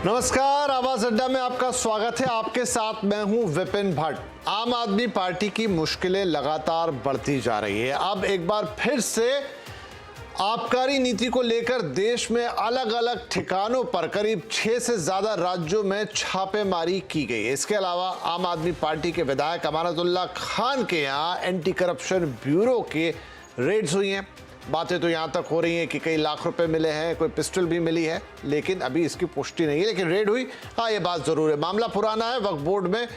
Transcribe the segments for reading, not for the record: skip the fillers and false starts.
नमस्कार, आवाज अड्डा में आपका स्वागत है। आपके साथ मैं हूं विपिन भट्ट। आम आदमी पार्टी की मुश्किलें लगातार बढ़ती जा रही है। अब एक बार फिर से आबकारी नीति को लेकर देश में अलग अलग ठिकानों पर करीब 6 से ज्यादा राज्यों में छापेमारी की गई है। इसके अलावा आम आदमी पार्टी के विधायक अमानतुल्लाह खान के यहाँ एंटी करप्शन ब्यूरो के रेड्स हुई हैं। बातें तो यहाँ तक हो रही हैं कि कई लाख रुपए मिले हैं, कोई पिस्टल भी मिली है, लेकिन अभी इसकी पुष्टि नहीं है। लेकिन रेड हुई, हाँ ये बात जरूर है। मामला पुराना है, वक्फ बोर्ड में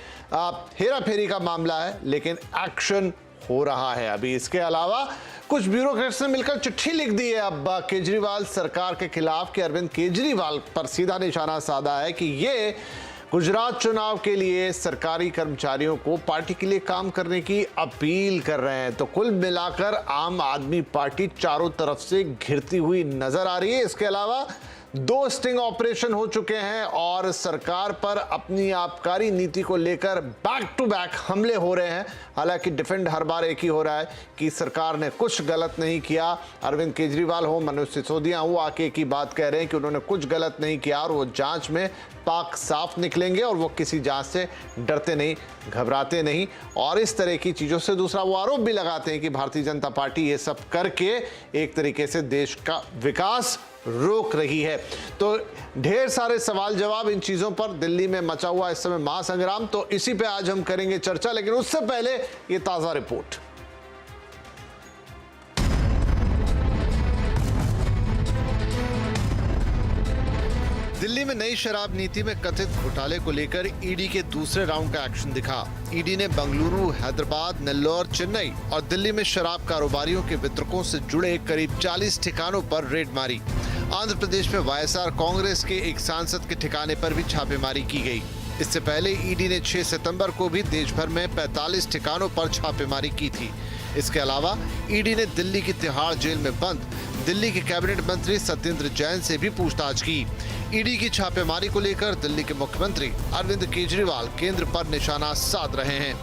हेरा फेरी का मामला है, लेकिन एक्शन हो रहा है अभी। इसके अलावा कुछ ब्यूरोक्रेट्स ने मिलकर चिट्ठी लिख दी है अब केजरीवाल सरकार के खिलाफ कि अरविंद केजरीवाल पर सीधा निशाना साधा है कि ये गुजरात चुनाव के लिए सरकारी कर्मचारियों को पार्टी के लिए काम करने की अपील कर रहे हैं। तो कुल मिलाकर आम आदमी पार्टी चारों तरफ से घिरती हुई नजर आ रही है। इसके अलावा 2 स्टिंग ऑपरेशन हो चुके हैं और सरकार पर अपनी आबकारी नीति को लेकर बैक टू बैक हमले हो रहे हैं। हालांकि डिफेंड हर बार एक ही हो रहा है कि सरकार ने कुछ गलत नहीं किया। अरविंद केजरीवाल हो, मनोज सिसोदिया हो, आके की बात कह रहे हैं कि उन्होंने कुछ गलत नहीं किया और वो जांच में पाक साफ निकलेंगे और वो किसी जांच से डरते नहीं, घबराते नहीं और इस तरह की चीजों से। दूसरा, वो आरोप भी लगाते हैं कि भारतीय जनता पार्टी ये सब करके एक तरीके से देश का विकास रोक रही है। तो ढेर सारे सवाल जवाब इन चीजों पर। दिल्ली में मचा हुआ इस समय महासंग्राम, तो इसी पे आज हम करेंगे चर्चा। लेकिन उससे पहले ये ताजा रिपोर्ट। दिल्ली में नई शराब नीति में कथित घोटाले को लेकर ईडी के दूसरे राउंड का एक्शन दिखा। ईडी ने बेंगलुरु, हैदराबाद, नेल्लोर, चेन्नई और दिल्ली में शराब कारोबारियों के वितरकों से जुड़े करीब 40 ठिकानों पर रेड मारी। आंध्र प्रदेश में वाईएसआर कांग्रेस के एक सांसद के ठिकाने पर भी छापेमारी की गई। इससे पहले ईडी ने 6 सितंबर को भी देश भर में 45 ठिकानों पर छापेमारी की थी। इसके अलावा ईडी ने दिल्ली की तिहाड़ जेल में बंद दिल्ली के कैबिनेट मंत्री सत्येंद्र जैन से भी पूछताछ की। ईडी की छापेमारी को लेकर दिल्ली के मुख्यमंत्री अरविंद केजरीवाल केंद्र पर निशाना साध रहे हैं।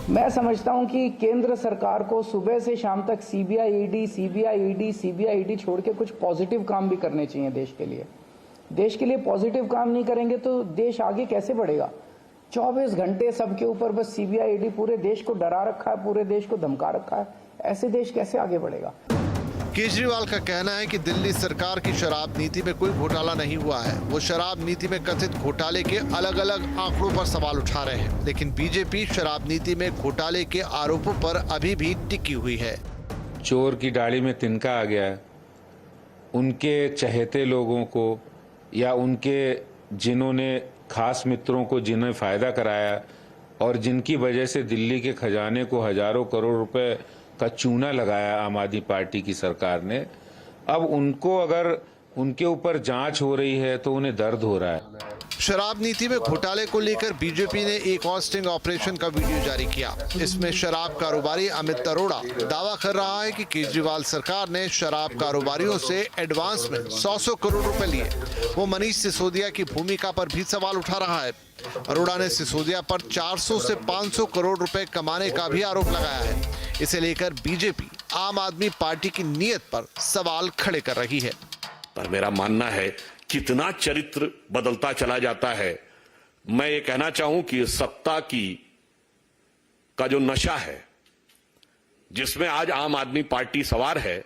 मैं समझता हूं कि केंद्र सरकार को सुबह से शाम तक सीबीआई ईडी छोड़ के कुछ पॉजिटिव काम भी करने चाहिए देश के लिए। देश के लिए पॉजिटिव काम नहीं करेंगे तो देश आगे कैसे बढ़ेगा। 24 घंटे सबके ऊपर बस सीबीआई ईडी पूरे देश को डरा रखा है, पूरे देश को धमका रखा है। ऐसे देश कैसे आगे बढ़ेगा। केजरीवाल का कहना है कि दिल्ली सरकार की शराब नीति में कोई घोटाला नहीं हुआ है। वो शराब नीति में कथित घोटाले के अलग अलग आंकड़ों पर सवाल उठा रहे हैं, लेकिन बीजेपी शराब नीति में घोटाले के आरोपों पर अभी भी टिकी हुई है। चोर की दाढ़ी में तिनका आ गया है। उनके चहेते लोगों को या उनके जिन्होंने खास मित्रों को जिन्हें फायदा कराया और जिनकी वजह से दिल्ली के खजाने को हजारों करोड़ रुपए का चूना लगाया आम आदमी पार्टी की सरकार ने, अब उनको अगर उनके ऊपर जांच हो रही है तो उन्हें दर्द हो रहा है। शराब नीति में घोटाले को लेकर बीजेपी ने एक और स्टिंग ऑपरेशन का वीडियो जारी किया। इसमें शराब कारोबारी अमित अरोड़ा दावा कर रहा है कि केजरीवाल सरकार ने शराब कारोबारियों से एडवांस में 100 करोड़ रुपए लिए। वो मनीष सिसोदिया की भूमिका पर भी सवाल उठा रहा है। अरोड़ा ने सिसोदिया पर 400 से 500 करोड़ रुपए कमाने का भी आरोप लगाया है। इसे लेकर बीजेपी आम आदमी पार्टी की नीयत पर सवाल खड़े कर रही है। पर मेरा मानना है कितना चरित्र बदलता चला जाता है। मैं ये कहना चाहूं कि सत्ता का जो नशा है जिसमें आज आम आदमी पार्टी सवार है,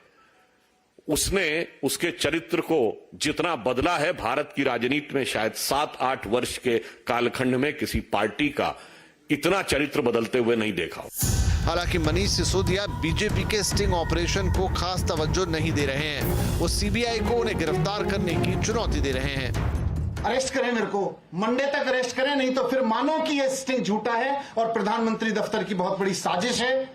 उसने उसके चरित्र को जितना बदला है भारत की राजनीति में शायद 7-8 वर्ष के कालखंड में किसी पार्टी का इतना चरित्र बदलते हुए नहीं देखा। हालांकि मनीष सिसोदिया बीजेपी के स्टिंग ऑपरेशन को खास तवज्जो नहीं दे रहे हैं। वो सीबीआई को उन्हें गिरफ्तार करने की चुनौती दे रहे हैं। अरेस्ट करें मेरे को, मंडे तक अरेस्ट करें, नहीं तो फिर मानो कि ये स्टिंग झूठा है और प्रधानमंत्री दफ्तर की बहुत बड़ी साजिश है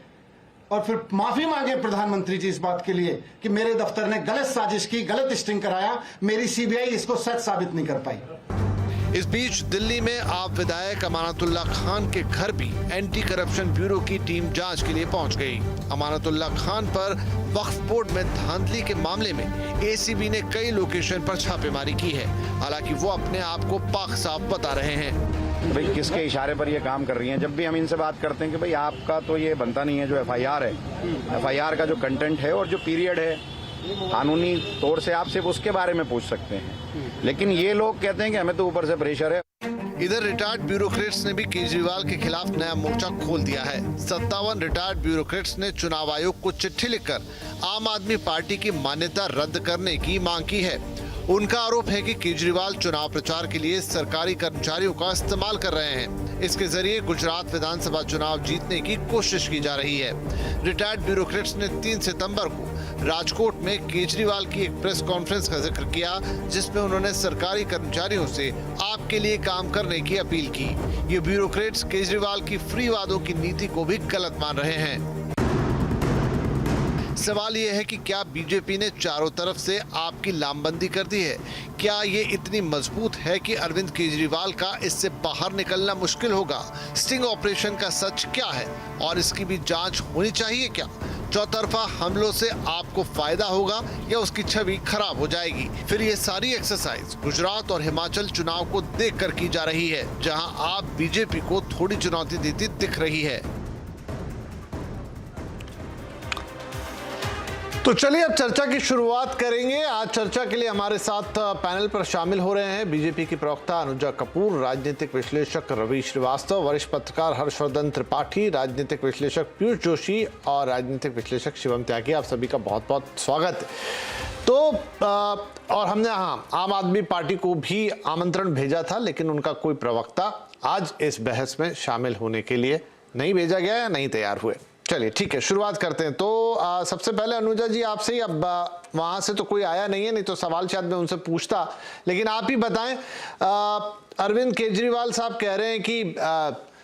और फिर माफी मांगे प्रधानमंत्री जी इस बात के लिए कि मेरे दफ्तर ने गलत साजिश की, गलत स्टिंग कराया, मेरी सीबीआई इसको सच साबित नहीं कर पाई। इस बीच दिल्ली में आप विधायक अमानतुल्लाह खान के घर भी एंटी करप्शन ब्यूरो की टीम जांच के लिए पहुंच गई। अमानतुल्लाह खान पर वक्फ बोर्ड में धांधली के मामले में एसीबी ने कई लोकेशन पर छापेमारी की है। हालांकि वो अपने आप को पाक साफ बता रहे हैं। भाई किसके इशारे पर ये काम कर रही हैं। जब भी हम इनसे बात करते हैं कि भाई आपका तो ये बनता नहीं है, जो एफआईआर है, एफआईआर का जो कंटेंट है और जो पीरियड है कानूनी तौर से आप सिर्फ उसके बारे में पूछ सकते हैं। लेकिन ये लोग कहते हैं कि हमें तो ऊपर से प्रेशर है। इधर रिटायर्ड ब्यूरोक्रेट्स ने भी केजरीवाल के खिलाफ नया मोर्चा खोल दिया है। 57 रिटायर्ड ब्यूरोक्रेट्स ने चुनाव आयोग को चिट्ठी लिखकर आम आदमी पार्टी की मान्यता रद्द करने की मांग की है। उनका आरोप है कि केजरीवाल चुनाव प्रचार के लिए सरकारी कर्मचारियों का इस्तेमाल कर रहे हैं। इसके जरिए गुजरात विधानसभा चुनाव जीतने की कोशिश की जा रही है। रिटायर्ड ब्यूरोक्रेट्स ने 3 सितंबर को राजकोट में केजरीवाल की एक प्रेस कॉन्फ्रेंस का जिक्र किया, जिसमें उन्होंने सरकारी कर्मचारियों से आपके लिए काम करने की अपील की। ये ब्यूरोक्रेट्स केजरीवाल की फ्री वादों की नीति को भी गलत मान रहे हैं। सवाल यह है कि क्या बीजेपी ने चारों तरफ से आपकी लामबंदी कर दी है? क्या ये इतनी मजबूत है कि अरविंद केजरीवाल का इससे बाहर निकलना मुश्किल होगा? स्टिंग ऑपरेशन का सच क्या है और इसकी भी जांच होनी चाहिए क्या? चौतरफा हमलों से आपको फायदा होगा या उसकी छवि खराब हो जाएगी? फिर ये सारी एक्सरसाइज गुजरात और हिमाचल चुनाव को देखकर की जा रही है, जहां आप बीजेपी को थोड़ी चुनौती देती दिख रही है। तो चलिए अब चर्चा की शुरुआत करेंगे। आज चर्चा के लिए हमारे साथ पैनल पर शामिल हो रहे हैं बीजेपी की प्रवक्ता अनुजा कपूर, राजनीतिक विश्लेषक रवि श्रीवास्तव, वरिष्ठ पत्रकार हर्षवर्धन त्रिपाठी, राजनीतिक विश्लेषक पीयूष जोशी और राजनीतिक विश्लेषक शिवम त्यागी। आप सभी का बहुत बहुत स्वागत है। तो और हमने आम आदमी पार्टी को भी आमंत्रण भेजा था, लेकिन उनका कोई प्रवक्ता आज इस बहस में शामिल होने के लिए नहीं भेजा गया या नहीं तैयार हुए। चलिए ठीक है, शुरुआत करते हैं। तो सबसे पहले अनुजा जी आपसे ही, अब वहां से तो कोई आया नहीं है, नहीं तो सवाल शायद मैं उनसे पूछता, लेकिन आप ही बताएं। अरविंद केजरीवाल साहब कह रहे हैं कि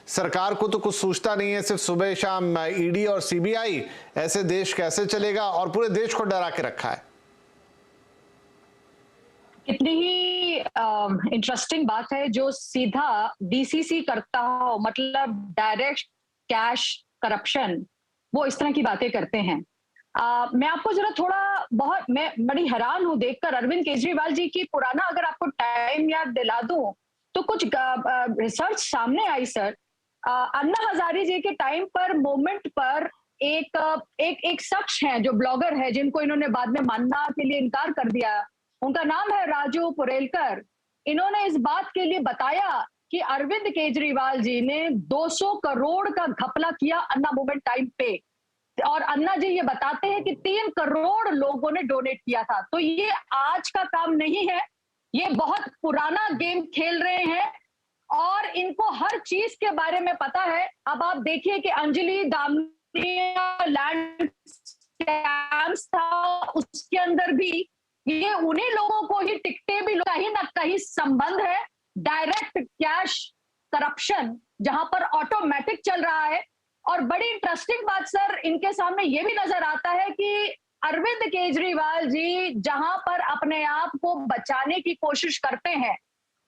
सरकार को तो कुछ सूझता नहीं है, सिर्फ सुबह शाम ईडी और सीबीआई, ऐसे देश कैसे चलेगा, और पूरे देश को डरा के रखा है। कितनी ही इंटरेस्टिंग बात है जो सीधा डीसीसी करता हो, मतलब डायरेक्ट कैश करप्शन, वो इस तरह की बातें करते हैं। मैं आपको जरा मैं बड़ी हैरान हूं देखकर अरविंद केजरीवाल जी की पुराना, अगर आपको टाइम याद दिला दूं तो कुछ रिसर्च सामने आई सर। अन्ना हजारे जी के टाइम पर मोमेंट पर एक शख्स हैं जो ब्लॉगर है, जिनको इन्होंने बाद में मानना के लिए इनकार कर दिया। उनका नाम है राजू पुरेलकर। इन्होंने इस बात के लिए बताया कि अरविंद केजरीवाल जी ने 200 करोड़ का घपला किया अन्ना मूवमेंट टाइम पे, और अन्ना जी ये बताते हैं कि 3 करोड़ लोगों ने डोनेट किया था। तो ये आज का काम नहीं है, ये बहुत पुराना गेम खेल रहे हैं और इनको हर चीज के बारे में पता है। अब आप देखिए कि अंजलि दामनिया लैंड स्कैम्स था, उसके अंदर भी ये उन्हीं लोगों को ही टिकटे भी कहीं ना कहीं संबंध है। डायरेक्ट कैश करप्शन जहां पर ऑटोमेटिक चल रहा है। और बड़ी इंटरेस्टिंग बात सर, इनके सामने ये भी नजर आता है कि अरविंद केजरीवाल जी जहां पर अपने आप को बचाने की कोशिश करते हैं,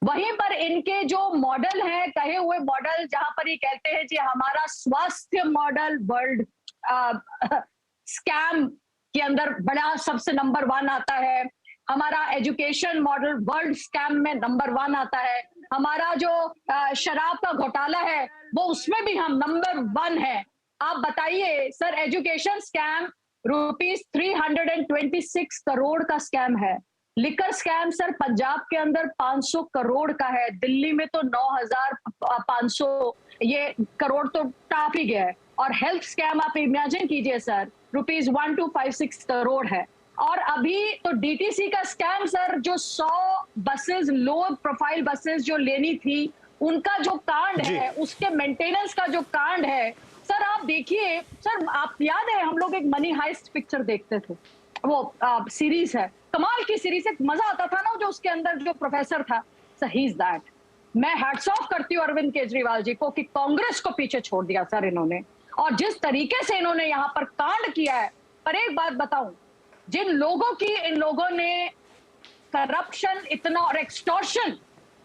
वहीं पर इनके जो मॉडल हैं, कहे हुए मॉडल, जहां पर ये कहते हैं जी हमारा स्वास्थ्य मॉडल वर्ल्ड स्कैम के अंदर बड़ा सबसे नंबर 1 आता है, हमारा एजुकेशन मॉडल वर्ल्ड स्कैम में नंबर 1 आता है, हमारा जो शराब का घोटाला है वो उसमें भी हम नंबर 1 है। आप बताइए सर, एजुकेशन स्कैम ₹326 करोड़ का स्कैम है। लिकर स्कैम सर पंजाब के अंदर 500 करोड़ का है, दिल्ली में तो 9,500 ये करोड़ तो टाप ही गया है। और हेल्थ स्कैम आप इमेजिन कीजिए सर, ₹1256 करोड़ है। और अभी तो डीटीसी का स्कैम सर, जो 100 बसेस, लो प्रोफाइल बसेस जो लेनी थी, उनका जो कांड है, उसके मेंटेनेंस का जो कांड है सर, आप देखिए सर, आप याद है हम लोग एक मनी हाइस्ट पिक्चर देखते थे, वो सीरीज है, कमाल की सीरीज है, मजा आता था ना, जो उसके अंदर जो प्रोफेसर था, सर ही इज दैट। मैं हैट्स ऑफ करती हूँ अरविंद केजरीवाल जी को कि कांग्रेस को पीछे छोड़ दिया सर इन्होंने, और जिस तरीके से इन्होंने यहाँ पर कांड किया है। पर एक बात बताऊं, जिन लोगों की इन लोगों ने करप्शन इतना और एक्सटॉर्शन,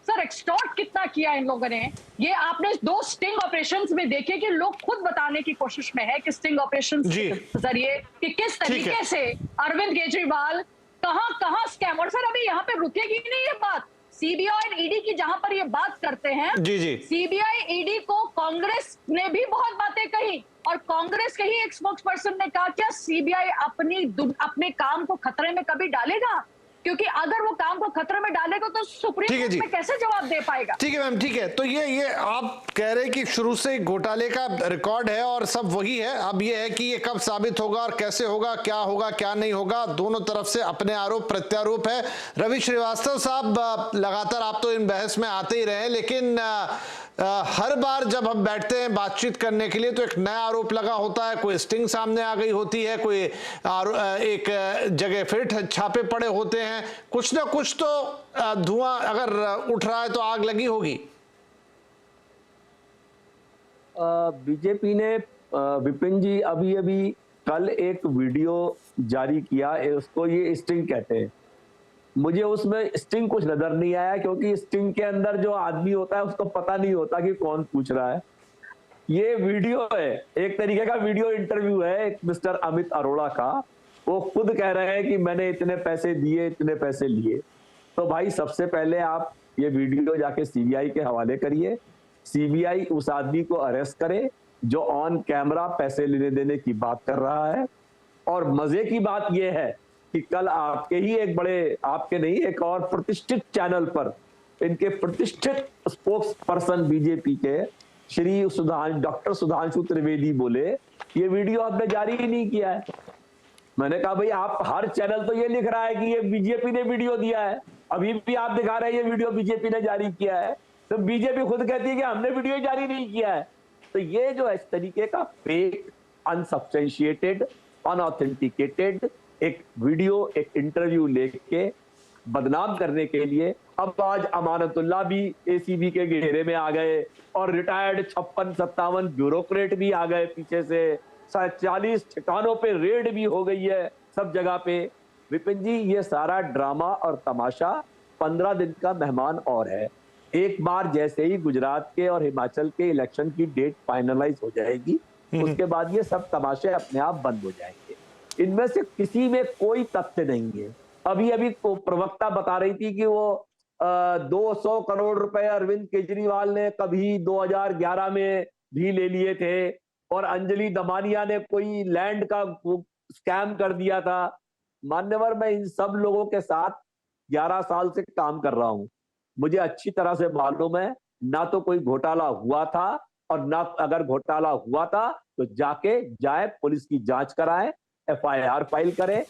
सर एक्सटॉर्ट कितना किया इन लोगों ने, ये आपने 2 स्टिंग ऑपरेशंस में देखे कि लोग खुद बताने की कोशिश में है कि स्टिंग ऑपरेशंस के जरिए कि किस तरीके से अरविंद केजरीवाल कहां स्कैम। और सर अभी यहाँ पे रुकेगी नहीं ये बात सीबीआई और ईडी की जहां पर ये बात करते हैं, जी जी, सीबीआई ईडी को कांग्रेस ने भी बहुत बातें कही और कांग्रेस के ही एक स्पोक्स पर्सन ने कहा क्या सीबीआई अपने काम को खतरे में कभी डालेगा? क्योंकि अगर वो काम को खतरे में डालेगा तो सुप्रीम कोर्ट में कैसे जवाब दे पाएगा? ठीक है मैम, ठीक है। तो ये आप कह रहे हैं कि शुरू से घोटाले का रिकॉर्ड है और सब वही है। अब ये है कि ये कब साबित होगा और कैसे होगा, क्या नहीं होगा, दोनों तरफ से अपने आरोप प्रत्यारोप है। रवि श्रीवास्तव साहब, लगातार आप तो इन बहस में आते ही रहे, लेकिन हर बार जब हम बैठते हैं बातचीत करने के लिए तो एक नया आरोप लगा होता है, कोई स्टिंग सामने आ गई होती है, कोई एक जगह फिर छापे पड़े होते हैं, कुछ ना कुछ तो धुआं अगर उठ रहा है तो आग लगी होगी। बीजेपी ने विपिन जी अभी कल एक वीडियो जारी किया, उसको ये स्टिंग कहते हैं। मुझे उसमें स्टिंग कुछ नजर नहीं आया, क्योंकि स्टिंग के अंदर जो आदमी होता है उसको पता नहीं होता कि कौन पूछ रहा है। ये वीडियो है, एक तरीके का वीडियो इंटरव्यू है एक मिस्टर अमित अरोड़ा का। वो खुद कह रहे हैं कि मैंने इतने पैसे दिए, इतने पैसे लिए। तो भाई सबसे पहले आप ये वीडियो जाके सीबीआई के हवाले करिए, सीबीआई उस आदमी को अरेस्ट करे जो ऑन कैमरा पैसे लेने देने की बात कर रहा है। और मजे की बात यह है कि कल आपके ही एक बड़े, आपके नहीं, एक और प्रतिष्ठित चैनल पर इनके प्रतिष्ठित स्पोक्स पर्सन बीजेपी के श्री डॉक्टर सुधांशु त्रिवेदी बोले ये वीडियो आपने जारी ही नहीं किया है। मैंने कहा भाई आप, हर चैनल तो ये लिख रहा है कि ये बीजेपी ने वीडियो दिया है, अभी भी आप दिखा रहे हैं ये वीडियो बीजेपी ने जारी किया है, तो बीजेपी खुद कहती है कि हमने वीडियो जारी नहीं किया है। तो ये जो इस तरीके का फेक, अनसब्सटेंशिएटेड, अनऑथेंटिकेटेड एक वीडियो, एक इंटरव्यू लेके बदनाम करने के लिए अब आज अमानतुल्लाह भी एसीबी के घेरे में आ गए और रिटायर्ड 56-57 ब्यूरोक्रेट भी आ गए पीछे से, 40 ठिकानों पे रेड भी हो गई है सब जगह पे। विपिन जी ये सारा ड्रामा और तमाशा 15 दिन का मेहमान और है। एक बार जैसे ही गुजरात के और हिमाचल के इलेक्शन की डेट फाइनलाइज हो जाएगी, उसके बाद ये सब तमाशे अपने आप बंद हो जाएंगे। इनमें से किसी में कोई तथ्य नहीं है। अभी प्रवक्ता बता रही थी कि वो 200 करोड़ रुपए अरविंद केजरीवाल ने कभी 2011 में भी ले लिए थे और अंजलि दमानिया ने कोई लैंड का स्कैम कर दिया था। मान्यवर, मैं इन सब लोगों के साथ 11 साल से काम कर रहा हूं, मुझे अच्छी तरह से मालूम है ना तो कोई घोटाला हुआ था, और ना अगर घोटाला हुआ था तो जाए पुलिस की जांच कराए, FIR फाइल करे,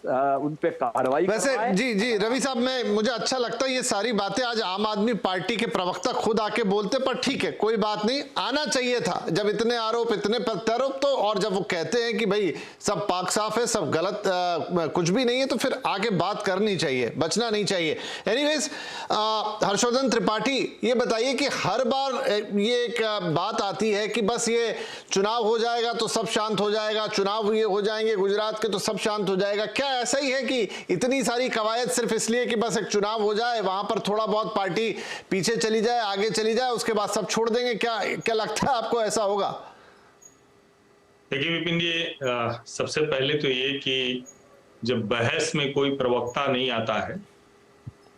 उन पे कार्रवाई। वैसे जी रवि साहब, मुझे अच्छा लगता है ये सारी बातें आज आम आदमी पार्टी के प्रवक्ता खुद आके बोलते, पर ठीक है कोई बात नहीं, आना चाहिए था जब इतने आरोप, इतने प्रत्यारोप। तो और जब वो कहते हैं कि भाई सब पाक साफ है, सब गलत, कुछ भी नहीं है, तो फिर आके बात करनी चाहिए, बचना नहीं चाहिए। एनीवेज, हर्षवर्धन त्रिपाठी, ये बताइए कि हर बार ये एक बात आती है कि बस ये चुनाव हो जाएगा तो सब शांत हो जाएगा, चुनाव ये हो जाएंगे गुजरात के तो सब शांत हो जाएगा। क्या ऐसा ही है कि इतनी सारी कवायद सिर्फ इसलिए कि बस एक चुनाव हो जाए, वहां पर थोड़ा बहुत पार्टी पीछे चली जाए, आगे चली जाए, उसके बाद सब छोड़ देंगे? क्या लगता है आपको ऐसा होगा? देखिए विपिन जी, सबसे पहले तो ये कि जब बहस में कोई प्रवक्ता नहीं आता है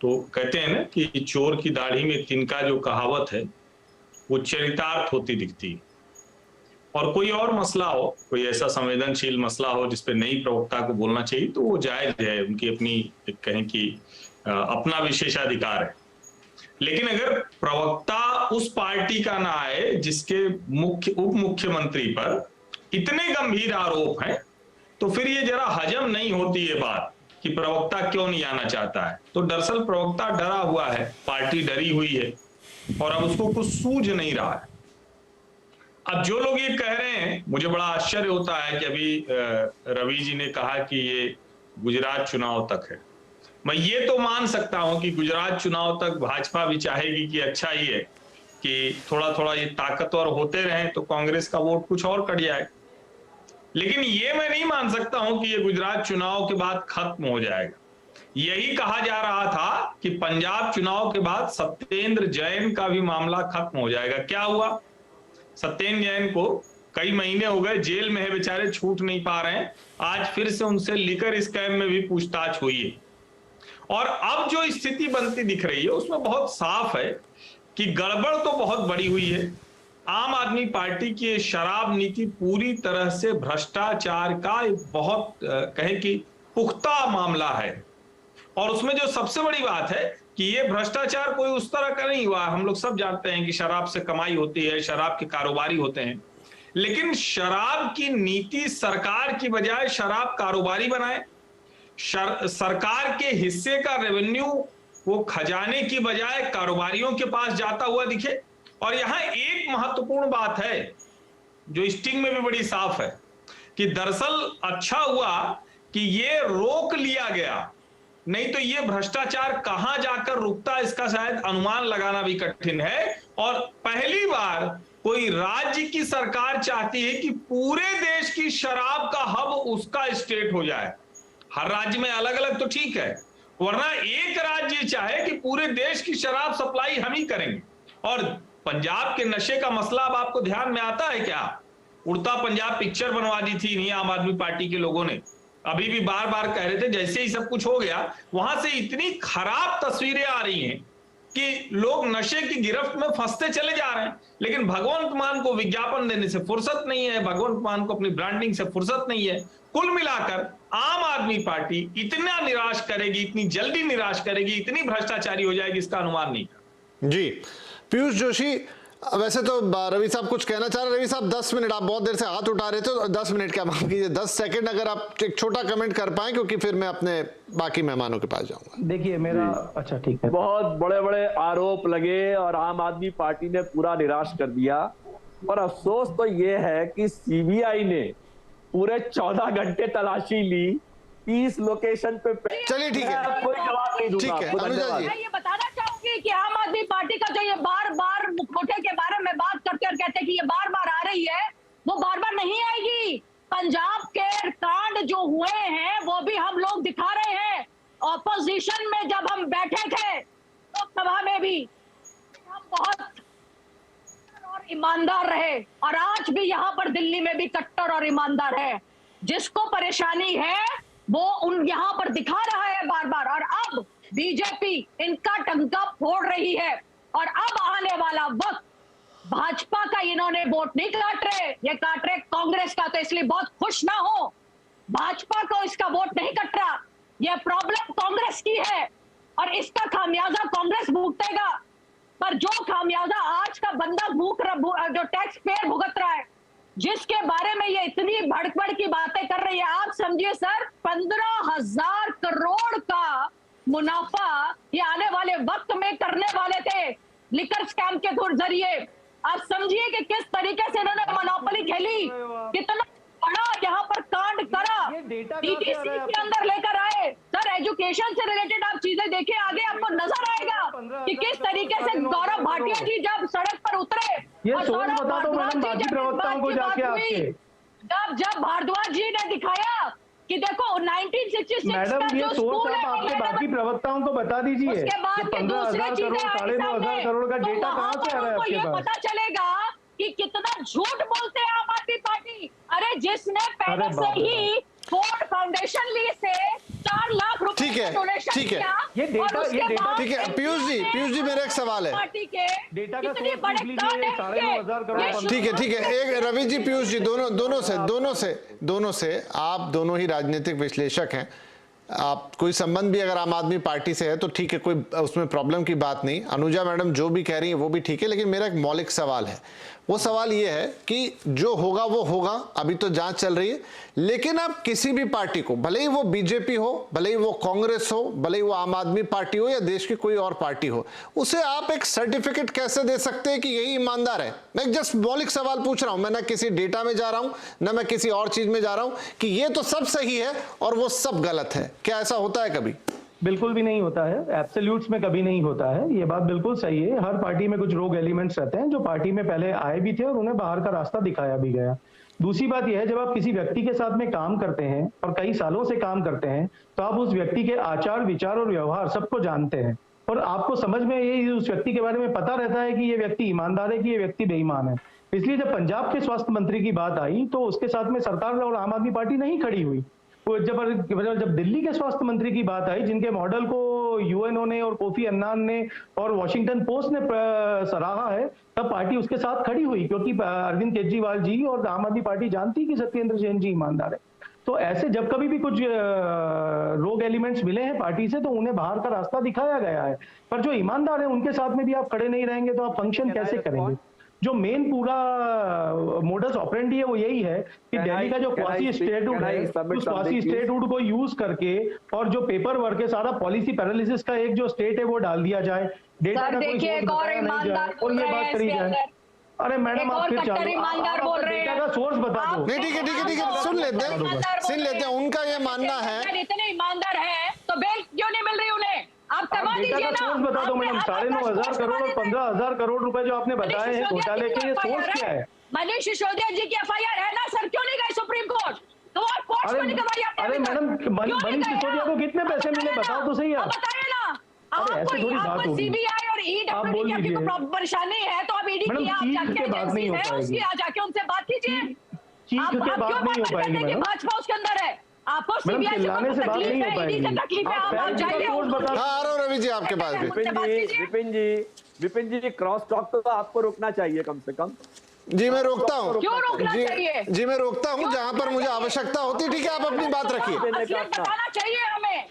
तो कहते हैं ना कि चोर की दाढ़ी में तिनका, जो कहावत है वो चरितार्थ होती दिखती है। और कोई और मसला हो, कोई ऐसा संवेदनशील मसला हो जिसपे नई प्रवक्ता को बोलना चाहिए, तो वो जायज है, उनकी अपनी कहें कि अपना विशेषाधिकार है। लेकिन अगर प्रवक्ता उस पार्टी का ना आए जिसके उप मुख्यमंत्री पर इतने गंभीर आरोप हैं, तो फिर ये जरा हजम नहीं होती ये बात कि प्रवक्ता क्यों नहीं आना चाहता है। तो दरअसल प्रवक्ता डरा हुआ है, पार्टी डरी हुई है और अब उसको कुछ सूझ नहीं रहा है। अब जो लोग ये कह रहे हैं, मुझे बड़ा आश्चर्य होता है कि अभी रवि जी ने कहा कि ये गुजरात चुनाव तक है। मैं ये तो मान सकता हूं कि गुजरात चुनाव तक भाजपा भी चाहेगी कि अच्छा ही है कि थोड़ा थोड़ा ये ताकतवर होते रहें तो कांग्रेस का वोट कुछ और कट जाए। लेकिन ये मैं नहीं मान सकता हूं कि ये गुजरात चुनाव के बाद खत्म हो जाएगा। यही कहा जा रहा था कि पंजाब चुनाव के बाद सत्येंद्र जैन का भी मामला खत्म हो जाएगा। क्या हुआ? सत्येंद्र जैन को कई महीने हो गए जेल में है, बेचारे छूट नहीं पा रहे हैं। आज फिर से उनसे लिकर स्कैम में भी पूछताछ हुई है और अब जो स्थिति बनती दिख रही है उसमें बहुत साफ है कि गड़बड़ तो बहुत बड़ी हुई है। आम आदमी पार्टी की शराब नीति पूरी तरह से भ्रष्टाचार का एक बहुत कहें कि पुख्ता मामला है। और उसमें जो सबसे बड़ी बात है कि ये भ्रष्टाचार कोई उस तरह का नहीं हुआ। हम लोग सब जानते हैं कि शराब से कमाई होती है, शराब के कारोबारी होते हैं, लेकिन शराब की नीति सरकार की बजाय शराब कारोबारी बनाए, सरकार के हिस्से का रेवेन्यू वो खजाने की बजाय कारोबारियों के पास जाता हुआ दिखे। और यहां एक महत्वपूर्ण बात है जो स्टिंग में भी बड़ी साफ है कि दरअसल अच्छा हुआ कि ये रोक लिया गया, नहीं तो ये भ्रष्टाचार कहां जाकर रुकता इसका शायद अनुमान लगाना भी कठिन है। और पहली बार कोई राज्य की सरकार चाहती है कि पूरे देश की शराब का हब उसका स्टेट हो जाए। हर राज्य में अलग अलग तो ठीक है, वरना एक राज्य चाहे कि पूरे देश की शराब सप्लाई हम ही करेंगे। और पंजाब के नशे का मसला अब आपको ध्यान में आता है क्या? उड़ता पंजाब पिक्चर बनवा दी थी इन्हीं आम आदमी पार्टी के लोगों ने। अभी भी बार बार कह रहे थे जैसे ही सब कुछ हो गया वहां से इतनी खराब तस्वीरें आ रही हैं कि लोग नशे की गिरफ्त में फंसते चले जा रहे हैं। लेकिन भगवंत मान को विज्ञापन देने से फुर्सत नहीं है, भगवंत मान को अपनी ब्रांडिंग से फुर्सत नहीं है। कुल मिलाकर आम आदमी पार्टी इतना निराश करेगी, इतनी जल्दी निराश करेगी, इतनी भ्रष्टाचारी हो जाएगी, इसका अनुमान नहीं था। जी पीयूष जोशी, वैसे तो रवि साहब कुछ कहना चाह रहे। रवि साहब 10 मिनट, आप बहुत देर से हाथ उठा रहे थे, तो 10 मिनट क्या माफ कीजिए 10 सेकंड अगर आप एक छोटा कमेंट कर पाए, क्योंकि फिर मैं अपने बाकी मेहमानों के पास जाऊंगा। देखिए मेरा अच्छा ठीक है, बहुत बड़े बड़े आरोप लगे और आम आदमी पार्टी ने पूरा निराश कर दिया। और अफसोस तो ये है कि सीबीआई ने पूरे 14 घंटे तलाशी ली 30 लोकेशन पे। चलिए ठीक है, कोई जवाब नहीं दूंगा। ठीक है अनुजा जी। मैं ये बताना चाहूंगी कि आम आदमी पार्टी का जो ये बार बार मुखौटे के बारे में बात करते और कहते हैं कि ये बार बार आ रही है, वो बार बार नहीं आएगी। पंजाब के कांड जो हुए हैं वो भी हम लोग दिखा रहे हैं। ऑपोजिशन में जब हम बैठे थे लोकसभा में भी हम बहुत और ईमानदार रहे, और आज भी यहाँ पर दिल्ली में भी कट्टर और ईमानदार है। जिसको परेशानी है वो उन यहाँ पर दिखा रहा है बार बार। और अब बीजेपी इनका टंका फोड़ रही है, और अब आने वाला वक्त भाजपा का इन्होंने वोट नहीं काट रहे, ये काट रहे कांग्रेस का। तो इसलिए बहुत खुश ना हो, भाजपा को इसका वोट नहीं कट रहा, ये प्रॉब्लम कांग्रेस की है और इसका खामियाजा कांग्रेस भुगतेगा। पर जो खामियाजा आज का बंदा जो टैक्स पेयर भुगत रहा है, जिसके बारे में ये इतनी भड़कड़ की बातें कर रही है, आप समझिए सर 15,000 करोड़ का मुनाफा ये आने वाले वक्त में करने वाले थे लिकर स्कैम के जरिए। आप समझिए कि किस तरीके से इन्होंने मोनोपोली खेली, कितना बड़ा यहाँ पर कांड करा, डीटीसी के अंदर लेकर आए। सर एजुकेशन से रिलेटेड आप चीजें देखिए, आगे आपको नजर आएगा कि किस तरीके से गौरव भाटिया जी जब सड़क पर उतरे, ये सोच बता दो मैडम बाकी प्रवक्ताओं को जाके आपके, जब भारद्वाज जी ने दिखाया कि देखो 1966 मैडम ये सोच आप आपके बाकी प्रवक्ताओं को बता दीजिए कि 15,000 करोड़ 9,500 करोड़ का डेटा कहाँ से आ रहा है आपके पास? पता चलेगा कि कितना झूठ बोलते हैं आम आदमी पार्टी। अरे जिसने पहले से ही फोर्ड फाउंडेशन ली से 4 लाख रुपए ठीक है, ठीक है, ये डेटा ठीक है। पीयूष जी मेरा एक सवाल है, पार्टी के डेटा का सोर्स पूछ लीजिए 9,500 करोड़। ठीक है एक रवि जी पीयूष जी दोनों से आप दोनों ही राजनीतिक विश्लेषक हैं, आप कोई संबंध भी अगर आम आदमी पार्टी से है तो ठीक है, कोई उसमें प्रॉब्लम की बात नहीं। अनुजा मैडम जो भी कह रही है वो भी ठीक है, लेकिन मेरा एक मौलिक सवाल है। वो सवाल ये है कि जो होगा वो होगा, अभी तो जांच चल रही है, लेकिन आप किसी भी पार्टी को, भले ही वो बीजेपी हो, भले ही वो कांग्रेस हो, भले ही वो आम आदमी पार्टी हो या देश की कोई और पार्टी हो, उसे आप एक सर्टिफिकेट कैसे दे सकते हैं कि यही ईमानदार है? मैं जस्ट मौलिक सवाल पूछ रहा हूं, मैं ना किसी डेटा में जा रहा हूं ना मैं किसी और चीज में जा रहा हूं कि ये तो सब सही है और वो सब गलत है। क्या ऐसा होता है कभी? बिल्कुल भी नहीं होता है, एब्सोल्यूट्स में कभी नहीं होता है, ये बात बिल्कुल सही है। हर पार्टी में कुछ रोग एलिमेंट्स रहते हैं जो पार्टी में पहले आए भी थे और उन्हें बाहर का रास्ता दिखाया भी गया। दूसरी बात यह है, जब आप किसी व्यक्ति के साथ में काम करते हैं और कई सालों से काम करते हैं तो आप उस व्यक्ति के आचार विचार और व्यवहार सबको जानते हैं, और आपको समझ में ये उस व्यक्ति के बारे में पता रहता है कि ये व्यक्ति ईमानदार है कि ये व्यक्ति बेईमान है। इसलिए जब पंजाब के स्वास्थ्य मंत्री की बात आई तो उसके साथ में सरकार और आम आदमी पार्टी नहीं खड़ी हुई। जब दिल्ली के स्वास्थ्य मंत्री की बात आई, जिनके मॉडल को यूएनओ ने और कोफी अन्नान ने और वॉशिंगटन पोस्ट ने सराहा है, तब पार्टी उसके साथ खड़ी हुई, क्योंकि अरविंद केजरीवाल जी और आम आदमी पार्टी जानती कि सत्येंद्र जैन जी ईमानदार है। तो ऐसे जब कभी भी कुछ रोग एलिमेंट्स मिले हैं पार्टी से, तो उन्हें बाहर का रास्ता दिखाया गया है। पर जो ईमानदार है उनके साथ में भी आप खड़े नहीं रहेंगे तो आप फंक्शन कैसे करेंगे? जो मेन पूरा मोडस ऑपरेंडी है वो यही है कि दिल्ली का जो क्वासी स्टेटहुड है, उस क्वासी स्टेटहुड को यूज करके और जो पेपर वर्क है, सारा पॉलिसी पैरालिसिस का एक जो स्टेट है वो डाल दिया जाए, डेटा का कोई सोर्स बताया नहीं जाए और ये बात करी जाए। अरे मैडम आप फिर चालू डेटा का सोर्स बता दो। नहीं ठीक है, सुन लेते हैं उनका ये मानना है। इतने ईमानदार है तो बेल क्यों नहीं मिल रही उन्हें? आप करवा डेटा दीजिए का ना। सोर्स बता दो मैडम। 9,500 करोड़ और 15,000 करोड़ रुपए जो आपने बताए हैं घोटाले के, ये सोर्स क्या है? मनीष सिसोदिया जी की FIR है ना सर, क्यों नहीं गए सुप्रीम कोर्ट? तो आप कोर्ट को नहीं करवाई आपने? अरे मैडम मनीष सिसोदिया को कितने पैसे मिले बताओ तो सही आप। बताइए ना। अरे ऐसे थोड़ी बात होगी। CBI और ED की आपको परेशानी है तो आप ED की आप जाके बात नहीं हो उसकी पाएगी। जाके उनसे बात कीजिए। चीख के बात नहीं हो पाएगी मैडम। भाजपा उसके अंदर है, आपको CBI से चिल्लाने से बात नहीं हो पाएगी। तकलीफ है, आप जाइए। हाँ रवि जी आपके पास भी। विपिन जी क्रॉस टॉक तो आपको रोकना चाहिए कम से कम। जी मैं रोकता हूँ। क्यों रोकना चाहिए? जी मैं रोकता हूँ जहाँ पर मुझे आवश्यकता होती है। ठीक है, आप अपनी बात रखिए। बताना चाहिए हमें,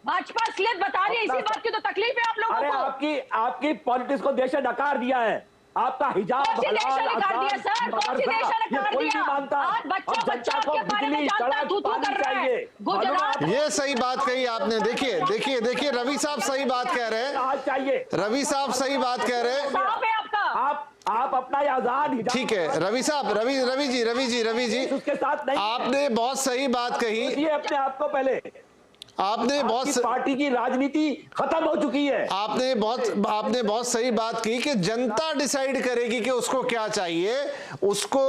भाजपा असलियत बता रही है, इसी बात की तो तकलीफ है आप लोगों अरे को। आपकी पॉलिटिक्स को देश ने नकार दिया है। आपका हिजाब कौन सी देश ने नकार दिया सर? कौन सी देश ने नकार दिया? आज बच्चों आपके बारे में जानता है, तू कर रहा है। गुजरात ये सही बात कही आपने। देखिए रवि साहब सही बात कह रहे हैं। रवि साहब सही बात कह रहे हैं। आप अपना आजाद ठीक है रवि साहब, रवि जी उसके साथ नहीं, आपने बहुत सही बात कही। ये अपने आप को पहले आपने बहुत पार्टी की राजनीति खत्म हो चुकी है। आपने बहुत सही बात की कि जनता डिसाइड करेगी कि उसको क्या चाहिए। उसको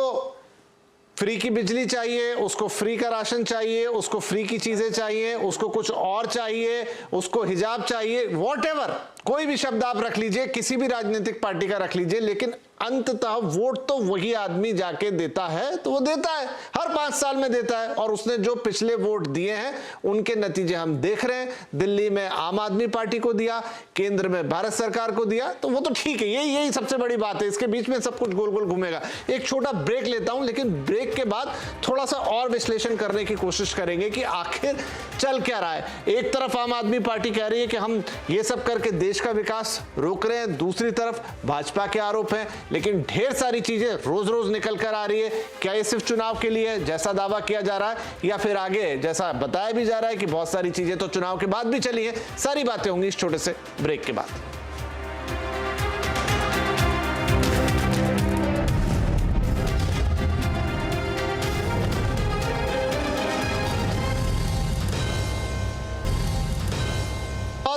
फ्री की बिजली चाहिए, उसको फ्री का राशन चाहिए, उसको फ्री की चीजें चाहिए, उसको कुछ और चाहिए, उसको हिजाब चाहिए, वॉटएवर कोई भी शब्द आप रख लीजिए, किसी भी राजनीतिक पार्टी का रख लीजिए, लेकिन अंततः वोट तो वही आदमी जाके देता है। तो वो देता है, हर 5 साल में देता है। और उसने जो पिछले वोट दिए हैं उनके नतीजे हम देख रहे हैं। दिल्ली में आम आदमी पार्टी को दिया, केंद्र में भारत सरकार को दिया, तो वो तो ठीक है। यही सबसे बड़ी बात है। इसके बीच में सब कुछ गोल गोल घूमेगा। एक छोटा ब्रेक लेता हूं, लेकिन ब्रेक के बाद थोड़ा सा और विश्लेषण करने की कोशिश करेंगे कि आखिर चल क्या रहा है। एक तरफ आम आदमी पार्टी कह रही है कि हम ये सब करके देश का विकास रोक रहे हैं, दूसरी तरफ भाजपा के आरोप हैं, लेकिन ढेर सारी चीजें रोज रोज निकल कर आ रही है। क्या ये सिर्फ चुनाव के लिए जैसा दावा किया जा रहा है, या फिर आगे जैसा बताया भी जा रहा है कि बहुत सारी चीजें तो चुनाव के बाद भी चली हैं। सारी बातें होंगी इस छोटे से ब्रेक के बाद।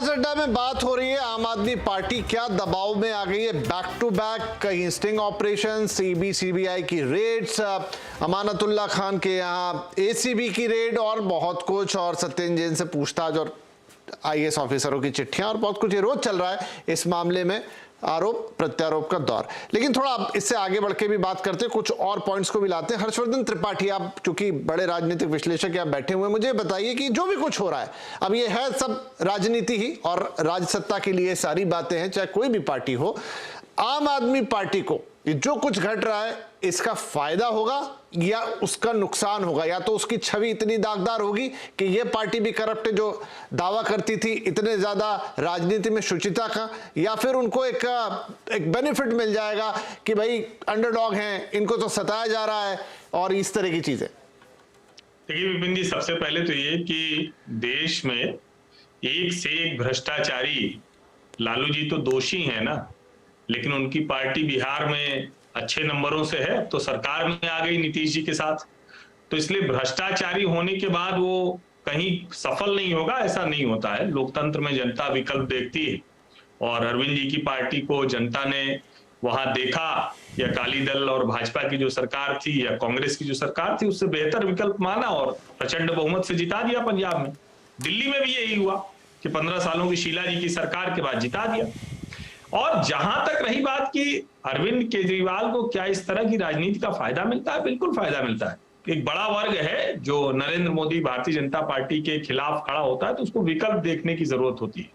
अड्डा में बात हो रही है आम आदमी पार्टी क्या दबाव में आ गई है। बैक टू बैक कहीं स्टिंग ऑपरेशन, CBI की रेड्स, अमानतुल्लाह खान के यहाँ ACB की रेड और बहुत कुछ, और सत्येंद्र जैन से पूछताछ और IAS ऑफिसरों की चिट्ठियां और बहुत कुछ। ये रोज चल रहा है इस मामले में, आरोप प्रत्यारोप का दौर। लेकिन थोड़ा इससे आगे बढ़ के भी बात करते हैं, कुछ और पॉइंट्स को भी लाते हैं। हर्षवर्धन त्रिपाठी, आप चूंकि बड़े राजनीतिक विश्लेषक यहाँ बैठे हुए हैं, मुझे बताइए कि जो भी कुछ हो रहा है अब, ये है सब राजनीति ही और राजसत्ता के लिए सारी बातें हैं, चाहे कोई भी पार्टी हो। आम आदमी पार्टी को ये जो कुछ घट रहा है, इसका फायदा होगा या उसका नुकसान होगा? या तो उसकी छवि इतनी दागदार होगी कि ये पार्टी भी करप्ट है जो दावा करती थी इतने ज्यादा राजनीति में शुचिता का, या फिर उनको एक बेनिफिट मिल जाएगा कि भाई अंडरडॉग हैं, इनको तो सताया जा रहा है और इस तरह की चीजें। देखिए विपिन जी, सबसे पहले तो ये कि देश में एक से एक भ्रष्टाचारी, लालू जी तो दोषी है ना, लेकिन उनकी पार्टी बिहार में अच्छे नंबरों से है, तो सरकार में आ गई नीतीश जी के साथ। तो इसलिए भ्रष्टाचारी होने के बाद वो कहीं सफल नहीं होगा, ऐसा नहीं होता है। लोकतंत्र में जनता विकल्प देखती है, और अरविंद जी की पार्टी को जनता ने वहां देखा, या अकाली दल और भाजपा की जो सरकार थी या कांग्रेस की जो सरकार थी, उससे बेहतर विकल्प माना और प्रचंड बहुमत से जिता दिया पंजाब में। दिल्ली में भी यही हुआ कि 15 सालों की शीला जी की सरकार के बाद जिता दिया। और जहां तक रही बात कि अरविंद केजरीवाल को क्या इस तरह की राजनीति का फायदा मिलता है, बिल्कुल फायदा मिलता है। एक बड़ा वर्ग है जो नरेंद्र मोदी भारतीय जनता पार्टी के खिलाफ खड़ा होता है, तो उसको विकल्प देखने की जरूरत होती है,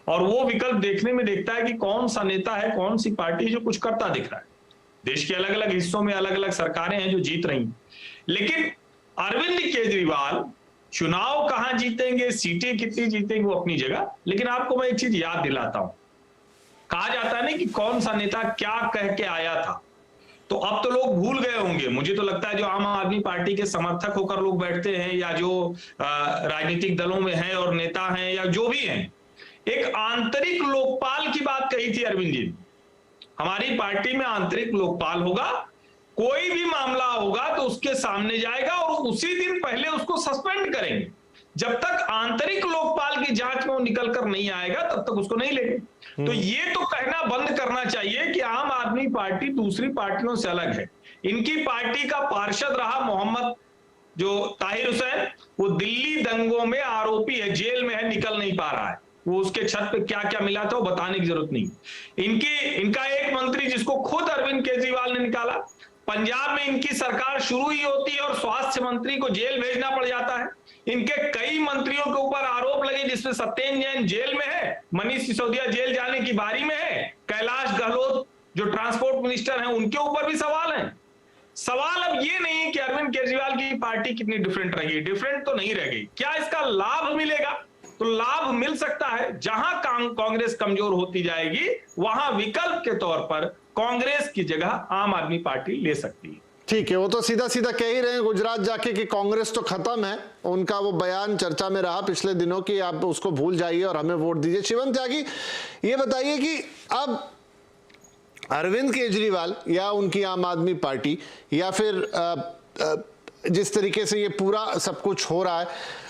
और वो विकल्प देखने में देखता है कि कौन सा नेता है, कौन सी पार्टी जो कुछ करता दिख रहा है। देश के अलग अलग हिस्सों में अलग अलग सरकारें हैं जो जीत रही हैं, लेकिन अरविंद केजरीवाल चुनाव कहां जीतेंगे, सीटें कितनी जीतेंगे, वो अपनी जगह। लेकिन आपको मैं एक चीज याद दिलाता हूं, कहा जाता है ना कि कौन सा नेता क्या कह के आया था, तो अब तो लोग भूल गए होंगे। मुझे तो लगता है जो आम आदमी पार्टी के समर्थक होकर लोग बैठते हैं, या जो राजनीतिक दलों में हैं और नेता हैं या जो भी हैं, एक आंतरिक लोकपाल की बात कही थी अरविंद जी। हमारी पार्टी में आंतरिक लोकपाल होगा, कोई भी मामला होगा तो उसके सामने जाएगा और उसी दिन पहले उसको सस्पेंड करेंगे। जब तक आंतरिक लोकपाल की जांच में वो निकल कर नहीं आएगा तब तक उसको नहीं लेंगे। तो ये तो कहना बंद करना चाहिए कि आम आदमी पार्टी दूसरी पार्टियों से अलग है। इनकी पार्टी का पार्षद रहा मोहम्मद जो ताहिर हुसैन, वो दिल्ली दंगों में आरोपी है, जेल में है, निकल नहीं पा रहा है। वो उसके छत पे क्या क्या मिला था वो बताने की जरूरत नहीं। इनका एक मंत्री जिसको खुद अरविंद केजरीवाल ने निकाला, पंजाब में इनकी सरकार शुरू ही होती है और स्वास्थ्य मंत्री को जेल भेजना पड़ जाता है। इनके कई मंत्रियों के ऊपर आरोप लगे, जिसमें सत्येंद्र जैन जेल में है, मनीष सिसोदिया जेल जाने की बारी में है, कैलाश गहलोत जो ट्रांसपोर्ट मिनिस्टर हैं उनके ऊपर भी सवाल हैं। सवाल अब ये नहीं कि अरविंद केजरीवाल की पार्टी कितनी डिफरेंट रहेगी, डिफरेंट तो नहीं रह गई, क्या इसका लाभ मिलेगा? तो लाभ मिल सकता है। जहां कांग्रेस कमजोर होती जाएगी वहां विकल्प के तौर पर कांग्रेस की जगह आम आदमी पार्टी ले सकती है। ठीक है, वो तो सीधा सीधा कह ही रहे हैं गुजरात जाके कि कांग्रेस तो खत्म है। उनका वो बयान चर्चा में रहा पिछले दिनों कि आप उसको भूल जाइए और हमें वोट दीजिए। शिवम त्यागी, ये बताइए कि अब अरविंद केजरीवाल या उनकी आम आदमी पार्टी या फिर जिस तरीके से ये पूरा सब कुछ हो रहा है,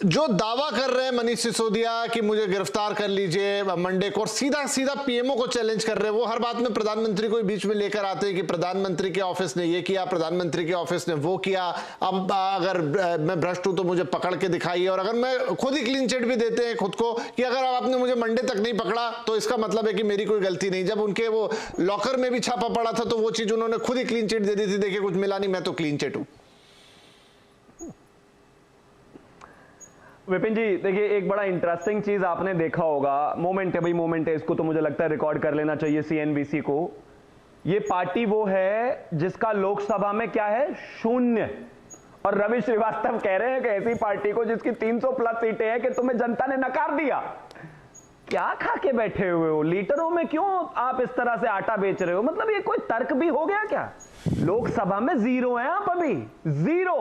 जो दावा कर रहे हैं मनीष सिसोदिया कि मुझे गिरफ्तार कर लीजिए मंडे को, और सीधा सीधा पीएमओ को चैलेंज कर रहे हैं, वो हर बात में प्रधानमंत्री को बीच में लेकर आते हैं कि प्रधानमंत्री के ऑफिस ने ये किया, प्रधानमंत्री के ऑफिस ने वो किया, अब अगर मैं भ्रष्ट हूं तो मुझे पकड़ के दिखाइए। और अगर मैं खुद ही क्लीन चिट भी देते हैं खुद को कि अगर आपने मुझे मंडे तक नहीं पकड़ा तो इसका मतलब है कि मेरी कोई गलती नहीं। जब उनके वो लॉकर में भी छापा पड़ा था तो वो चीज उन्होंने खुद ही क्लीन चिट दे दी थी, देखिए कुछ मिला नहीं, मैं तो क्लीन चिट हूं। विपिन जी देखिए, एक बड़ा इंटरेस्टिंग चीज आपने देखा होगा, मोमेंट है भाई, मोमेंट है, इसको तो मुझे लगता है रिकॉर्ड कर लेना चाहिए सीएनबीसी को। ये पार्टी वो है जिसका लोकसभा में क्या है, 0, और रवि श्रीवास्तव कह रहे हैं कि ऐसी पार्टी को जिसकी 300 प्लस सीटें हैं कि तुम्हें जनता ने नकार दिया। क्या खा के बैठे हुए हो? लीटरों में क्यों आप इस तरह से आटा बेच रहे हो? मतलब ये कोई तर्क भी हो गया क्या? लोकसभा में 0 है आप, अभी 0।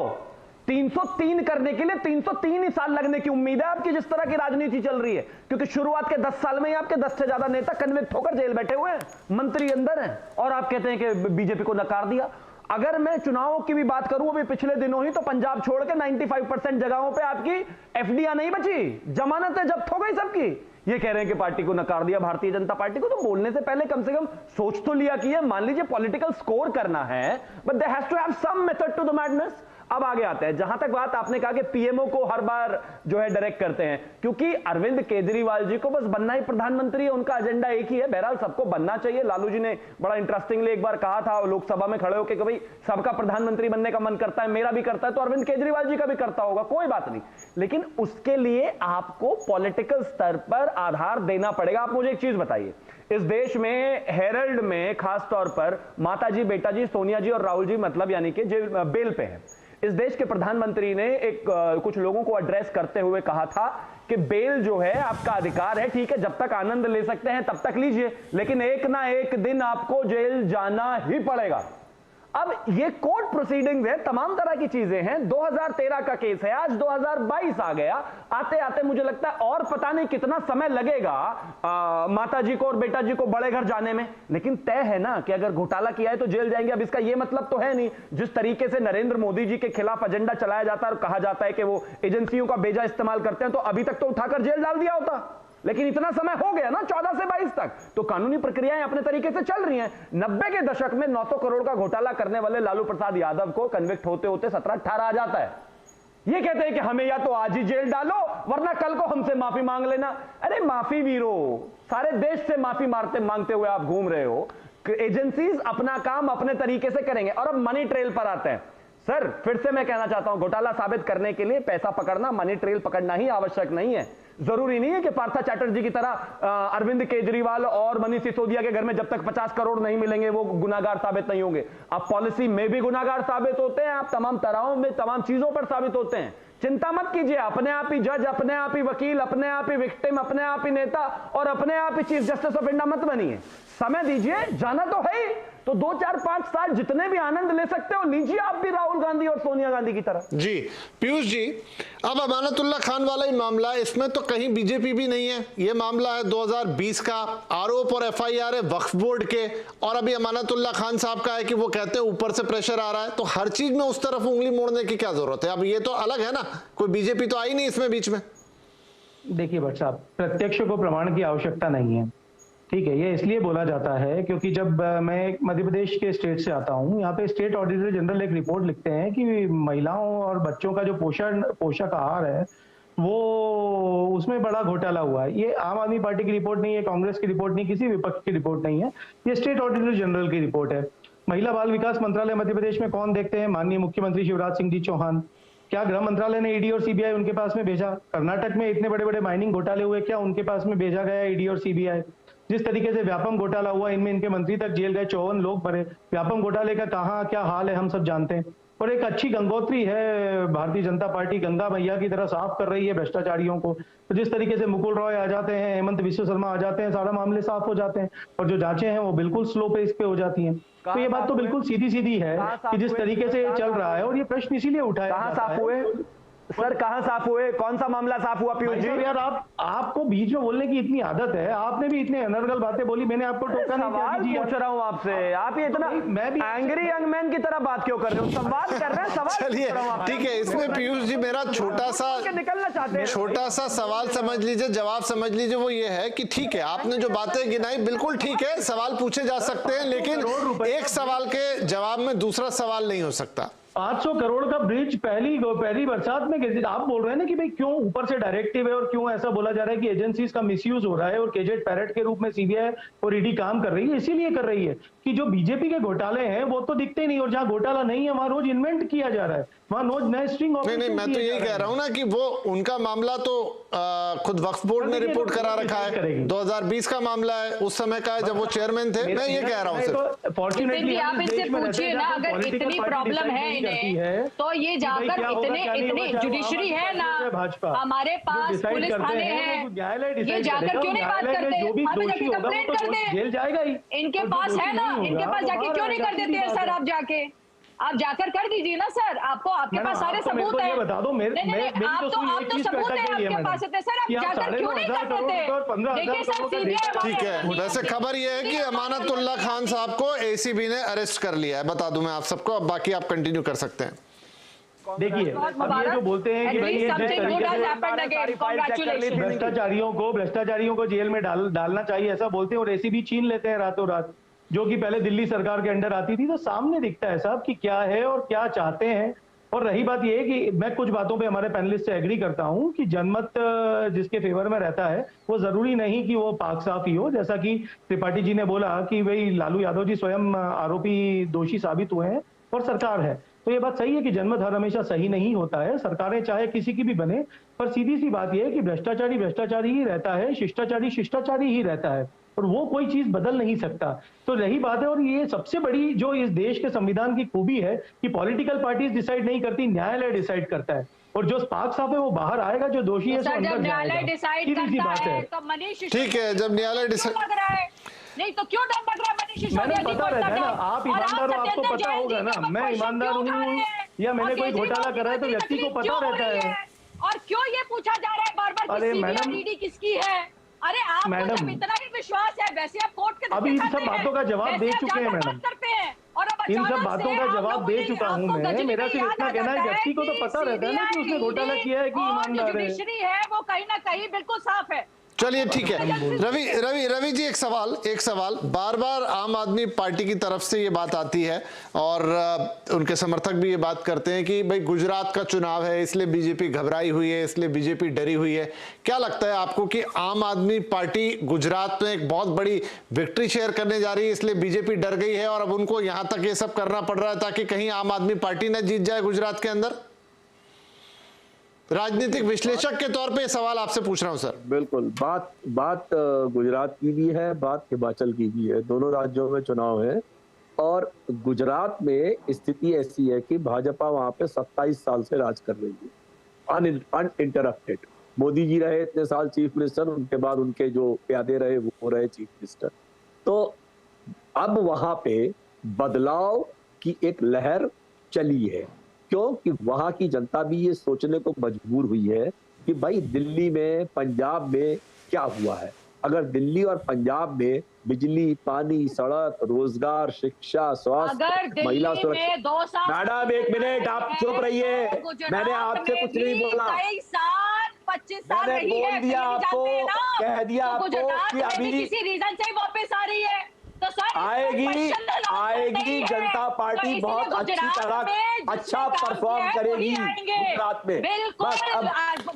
303 करने के लिए 303 ही साल लगने की उम्मीद है आपकी, जिस तरह की राजनीति चल रही है। क्योंकि शुरुआत के 10 साल में ही आपके 10 से ज्यादा नेता कन्विक्ट होकर जेल बैठे हुए हैं, मंत्री अंदर हैं, और आप कहते हैं कि बीजेपी को नकार दिया। अगर मैं चुनावों की भी बात करूं अभी पिछले दिनों ही, तो पंजाब छोड़ के 95% जगहों पे आपकी एफडीआर नहीं बची, जमानतें जब्त हो गई सबकी। ये कह रहे हैं कि पार्टी को नकार दिया, भारतीय जनता पार्टी को। तो बोलने से पहले कम से कम सोच तो लिया कि मान लीजिए पॉलिटिकल स्कोर करना है, but there has to have some method to the madness. अब आगे आते हैं, जहां तक बात आपने कहा कि पीएमओ को हर बार जो है डायरेक्ट करते हैं, क्योंकि अरविंद केजरीवाल जी को बस बनना ही प्रधानमंत्री है, उनका एजेंडा एक ही है। बहरहाल सबको बनना चाहिए। लालू जी ने बड़ा इंटरेस्टिंगली एक बार कहा था लोकसभा में खड़े होकर कि भाई सबका प्रधानमंत्री बनने का मन करता है, मेरा भी करता है, तो अरविंद केजरीवाल जी का भी करता होगा, कोई बात नहीं। लेकिन उसके लिए आपको पॉलिटिकल स्तर पर आधार देना पड़ेगा। आप मुझे एक चीज बताइए, इस देश में हेरल्ड में खास तौर पर माताजी, बेटाजी, सोनिया जी और राहुल जी मतलब यानी कि बेल पे है। इस देश के प्रधानमंत्री ने कुछ लोगों को एड्रेस करते हुए कहा था कि बेल जो है आपका अधिकार है, ठीक है, जब तक आनंद ले सकते हैं तब तक लीजिए, लेकिन एक ना एक दिन आपको जेल जाना ही पड़ेगा। अब ये कोर्ट प्रोसीडिंग्स है, तमाम तरह की चीजें हैं। 2013 का केस है, आज 2022 आ गया। आते आते मुझे लगता है और पता नहीं कितना समय लगेगा माता जी को और बेटा जी को बड़े घर जाने में। लेकिन तय है ना कि अगर घोटाला किया है तो जेल जाएंगे। अब इसका यह मतलब तो है नहीं, जिस तरीके से नरेंद्र मोदी जी के खिलाफ एजेंडा चलाया जाता है और कहा जाता है कि वो एजेंसियों का बेजा इस्तेमाल करते हैं, तो अभी तक तो उठाकर जेल डाल दिया होता। लेकिन इतना समय हो गया ना, 14 से 22 तक, तो कानूनी प्रक्रियाएं अपने तरीके से चल रही हैं। 90 के दशक में 900 करोड़ का घोटाला करने वाले लालू प्रसाद यादव को कन्विक्ट होते होते 17-18 आ जाता है। ये कहते हैं कि हमें या तो आज ही जेल डालो वरना कल को हमसे माफी मांग लेना। अरे माफी वीरो, सारे देश से माफी मांगते हुए आप घूम रहे हो। एजेंसीज अपना काम अपने तरीके से करेंगे। और अब मनी ट्रेल पर आते हैं। सर फिर से मैं कहना चाहता हूं, घोटाला साबित करने के लिए पैसा पकड़ना, मनी ट्रेल पकड़ना ही आवश्यक नहीं है। जरूरी नहीं है कि पार्था चैटर्जी की तरह अरविंद केजरीवाल और मनीष सिसोदिया के घर में जब तक 50 करोड़ नहीं मिलेंगे वो गुनाहगार साबित नहीं होंगे। आप पॉलिसी में भी गुनाहगार साबित होते हैं, आप तमाम तरहों में तमाम चीजों पर साबित होते हैं। चिंता मत कीजिए, अपने आप ही जज, अपने आप ही वकील, अपने आप ही विक्टिम, अपने आप ही नेता और अपने आप ही चीफ जस्टिस ऑफ इंडिया मत बनिए। समय दीजिए, जाना तो है ही, तो 2, 4, 5 साल जितने भी आनंद ले सकते हो लीजिए आप भी, राहुल गांधी और सोनिया गांधी की तरह। जी पीयूष जी, अब अमानतुल्लाह खान वाला ही मामला है, इसमें तो कहीं बीजेपी भी नहीं है। ये मामला है 2020 का, आरोप और एफआईआर है वक्फ बोर्ड के, और अभी अमानतुल्लाह खान साहब का है कि वो कहते हैं ऊपर से प्रेशर आ रहा है। तो हर चीज में उस तरफ उंगली मोड़ने की क्या जरूरत है? अब ये तो अलग है ना, कोई बीजेपी तो आई नहीं इसमें बीच में। देखिए भट्ट साहब, प्रत्यक्ष को प्रमाण की आवश्यकता नहीं है, ठीक है। ये इसलिए बोला जाता है क्योंकि जब मैं मध्य प्रदेश के स्टेट से आता हूँ, यहाँ पे स्टेट ऑडिटर जनरल एक रिपोर्ट लिखते हैं कि महिलाओं और बच्चों का जो पोषक आहार है वो उसमें बड़ा घोटाला हुआ है। ये आम आदमी पार्टी की रिपोर्ट नहीं है, कांग्रेस की रिपोर्ट नहीं, किसी विपक्ष की रिपोर्ट नहीं है, ये स्टेट ऑडिटर जनरल की रिपोर्ट है। महिला बाल विकास मंत्रालय मध्य प्रदेश में कौन देखते हैं? माननीय मुख्यमंत्री शिवराज सिंह जी चौहान। क्या गृह मंत्रालय ने ईडी और सीबीआई उनके पास में भेजा? कर्नाटक में इतने बड़े बड़े माइनिंग घोटाले हुए, क्या उनके पास में भेजा गया ईडी और सीबीआई? जिस तरीके से व्यापम घोटाला हुआ, इनमें इनके मंत्री तक जेल गए, 54 लोग भरे। व्यापम घोटाले का कहाँ क्या हाल है हम सब जानते हैं। और एक अच्छी गंगोत्री है भारतीय जनता पार्टी, गंगा मैया की तरह साफ कर रही है भ्रष्टाचारियों को। तो जिस तरीके से मुकुल रॉय आ जाते हैं, हेमंत विश्व शर्मा आ जाते हैं, सारा मामले साफ हो जाते हैं, और जो जांचें हैं वो बिल्कुल स्लो पेस पे हो जाती हैं। तो ये बात तो बिल्कुल सीधी सीधी है कि जिस तरीके से ये चल रहा है, और ये प्रश्न इसीलिए उठाया कहाँ साफ हुए सर, कहां साफ हुए? कौन सा मामला साफ हुआ पीयूष जी? यार आपको बीच में बोलने की इतनी आदत है, आपने भी इतने अनर्गल बातें बोली, मैंने आपको टोका नहीं। सवाल पूछ रहा हूं आपसे, आप ये इतना एंग्री यंग मैन की तरह बात क्यों कर रहे हो? संवाद कर रहे हैं, सवाल। चलिए ठीक है, इसमें पीयूष जी मेरा छोटा सा सवाल समझ लीजिए, जवाब समझ लीजिए। वो ये है कि ठीक है, आपने जो बातें गिनाई बिल्कुल ठीक है, सवाल पूछे जा सकते हैं, लेकिन एक सवाल के जवाब में दूसरा सवाल नहीं हो सकता। 500 करोड़ का ब्रिज पहली बरसात में गिर। आप बोल रहे हैं ना कि भाई क्यों ऊपर से डायरेक्टिव है और क्यों ऐसा बोला जा रहा है कि एजेंसीज का मिसयूज हो रहा है और केजेट पैरेट के रूप में सीबीआई और ईडी काम कर रही है। इसीलिए कर रही है कि जो बीजेपी के घोटाले हैं वो तो दिखते नहीं, और जहां घोटाला नहीं है वहां रोज इन्वेंट किया जा रहा है, वहां रोज नए स्ट्रिंग ऑपरेशन। नहीं, मैं तो यही कह रहा हूं ना कि वो उनका मामला तो खुद वक्फ बोर्ड ने रिपोर्ट करा रखा है, 2020 का मामला है, उस समय का है जब वो चेयरमैन थे। मैं ये कह रहा हूं सिर्फ, फॉर्चुनेटली आप इनसे पूछिए ना, अगर इतनी प्रॉब्लम है इन्हें तो ये जाकर इतने जुडिशरी है ना, हमारे पास पुलिस थाने हैं, ये जाकर क्यों नहीं बात करते? हमें जाके कंप्लेंट कर दे, जेल जाएगा ही। इनके पास है ना, इनके पास जाके क्यों नहीं कर देते हैं सर? आप जाकर कर दीजिए ना सर, आपके पास सारे सबूत हैं। बता दो, आप तो सबूत है आपके पास है सर, आप जाकर क्यों नहीं कर देते? देखिए सर, सीबीआई। ठीक है, वैसे खबर ये है कि अमानतुल्लाह खान साहब को एसीबी ने अरेस्ट कर लिया है, बता दूं मैं आप सबको। अब बाकी आप कंटिन्यू कर सकते हैं। देखिए, अब ये जो बोलते हैं कि भाई ये भ्रष्टाचारियों को जेल में डालना चाहिए, ऐसा बोलते हैं, और एसीबी छीन लेते हैं रातों रात, जो कि पहले दिल्ली सरकार के अंडर आती थी। तो सामने दिखता है साहब कि क्या है और क्या चाहते हैं। और रही बात ये कि मैं कुछ बातों पे हमारे पैनलिस्ट से एग्री करता हूं कि जनमत जिसके फेवर में रहता है वो जरूरी नहीं कि वो पाक साफ ही हो। जैसा कि त्रिपाठी जी ने बोला कि भाई लालू यादव जी स्वयं आरोपी दोषी साबित हुए हैं और सरकार है, तो ये बात सही है कि जनमत हर हमेशा सही नहीं होता है, सरकारें चाहे किसी की भी बने। पर सीधी सी बात यह है कि भ्रष्टाचारी भ्रष्टाचारी ही रहता है, शिष्टाचारी शिष्टाचारी ही रहता है, और वो कोई चीज बदल नहीं सकता। तो रही बात है, और ये सबसे बड़ी जो इस देश के संविधान की खूबी है कि पॉलिटिकल पार्टीज डिसाइड नहीं करती, न्यायालय डिसाइड करता है, और जो पाक साफ है वो बाहर आएगा, जो दोषी है जब न्यायालय डिसाइड करता है तो मनीष ठीक है, जब न्यायालय डिसाइड नहीं तो क्यों डर लग रहा है? मनीष सिसोदिया जी पता रहता है ना, आप ईमानदार हो, आपको पता होगा ना, मैं ईमानदार हूँ या मैंने कोई घोटाला करा है तो व्यक्ति को पता रहता है। और क्यों ये पूछा जा रहा है बार-बार कि सीबीआई ईडी किसकी है? अरे आपको जब इतना ही विश्वास है, वैसे आप कोर्ट के अभी इन सब बातों का जवाब दे चुके हैं मैडम, इन सब बातों का जवाब दे चुका हूँ मैं। मेरा सिर्फ इतना कहना है, व्यक्ति को तो पता रहता है ना कि उसने घोटाला किया है कि ईमानदार है। जुडिशरी है वो कहीं ना कहीं बिल्कुल साफ है। चलिए ठीक है। रवि जी, एक सवाल बार बार आम आदमी पार्टी की तरफ से ये बात आती है और उनके समर्थक भी ये बात करते हैं कि भाई गुजरात का चुनाव है इसलिए बीजेपी घबराई हुई है, इसलिए बीजेपी डरी हुई है। क्या लगता है आपको कि आम आदमी पार्टी गुजरात में एक बहुत बड़ी विक्ट्री शेयर करने जा रही है इसलिए बीजेपी डर गई है और अब उनको यहां तक ये सब करना पड़ रहा है ताकि कहीं आम आदमी पार्टी न जीत जाए गुजरात के अंदर? राजनीतिक विश्लेषक के तौर पे सवाल आपसे पूछ रहा हूं सर। बिल्कुल, बात गुजरात की भी है, बात हिमाचल की भी है, दोनों राज्यों में चुनाव है और गुजरात में स्थिति ऐसी है कि भाजपा वहां पे 27 साल से राज कर रही है अनइंटरप्टेड। मोदी जी रहे इतने साल चीफ मिनिस्टर, उनके बाद उनके जो प्यादे रहे वो रहे चीफ मिनिस्टर। तो अब वहां पे बदलाव की एक लहर चली है, क्योंकि वहां की जनता भी ये सोचने को मजबूर हुई है कि भाई दिल्ली में, पंजाब में क्या हुआ है। अगर दिल्ली और पंजाब में बिजली, पानी, सड़क, रोजगार, शिक्षा, स्वास्थ्य, महिला सुरक्षा। मैडम एक मिनट, आप चुप रहिए, मैंने आपसे कुछ नहीं बोला। 25 साल मैंने रही बोल है, दिया आपको, कह दिया तो आपको गुजरात कि में अभी भी किसी रीजन से वापस आ रही है तो सर आएगी जनता पार्टी बहुत अच्छी तरह अच्छा परफॉर्म करेगी गुजरात में। बस अब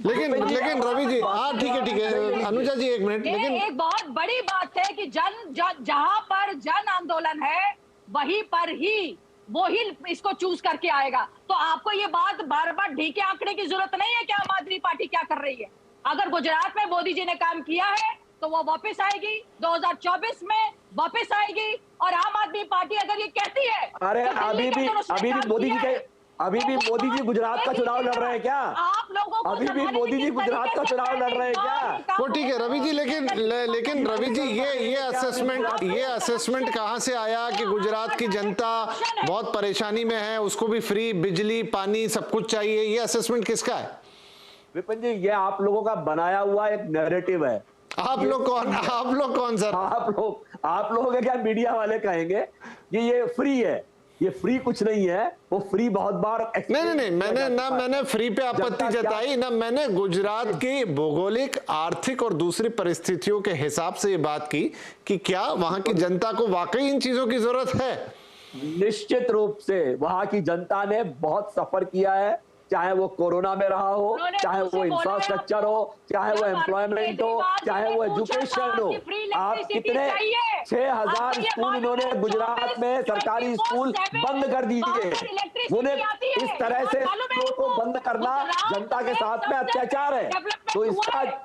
लेकिन रवि जी, हाँ ठीक है अनुजा जी एक मिनट। लेकिन एक बहुत बड़ी बात है कि जहां पर जन आंदोलन है वहीं पर ही वो ही इसको चूज करके आएगा। तो आपको ये बात बार बार ढीके आंकड़े की जरूरत नहीं है कि आम आदमी पार्टी क्या कर रही है। अगर गुजरात में मोदी जी ने काम किया है तो वो वापस आएगी, 2024 में वापस आएगी। और आम आदमी पार्टी अगर ये कहती है, अरे तो अभी भी मोदी जी गुजरात का चुनाव लड़ रहे हैं क्या? आप लोगों को अभी भी मोदी जी गुजरात का चुनाव लड़ रहे हैं क्या? वो ठीक है रवि जी, लेकिन रवि जी ये असेसमेंट कहां से आया कि गुजरात की जनता बहुत परेशानी में है, उसको भी फ्री बिजली, पानी सब कुछ चाहिए? ये असेसमेंट किसका है? विपिन जी, ये आप लोगों का बनाया हुआ एक नैरेटिव है। आप लोग कौन सर? आप लोग क्या मीडिया वाले कहेंगे कि ये फ्री है। ये फ्री कुछ नहीं है, वो फ्री बहुत बार नहीं मैंने फ्री पे आपत्ति जताई ना, मैंने गुजरात की भौगोलिक, आर्थिक और दूसरी परिस्थितियों के हिसाब से ये बात की कि क्या वहां की जनता को वाकई इन चीजों की जरूरत है। निश्चित रूप से वहां की जनता ने बहुत सफर किया है, चाहे वो कोरोना में रहा हो, चाहे वो इंफ्रास्ट्रक्चर हो, चाहे वो एम्प्लॉयमेंट हो, चाहे वो एजुकेशन हो। आप कितने 6000 स्कूल उन्होंने गुजरात में सरकारी स्कूल बंद कर दिए। उन्हें इस तरह से स्कूलों को बंद करना जनता के साथ में अत्याचार है। तो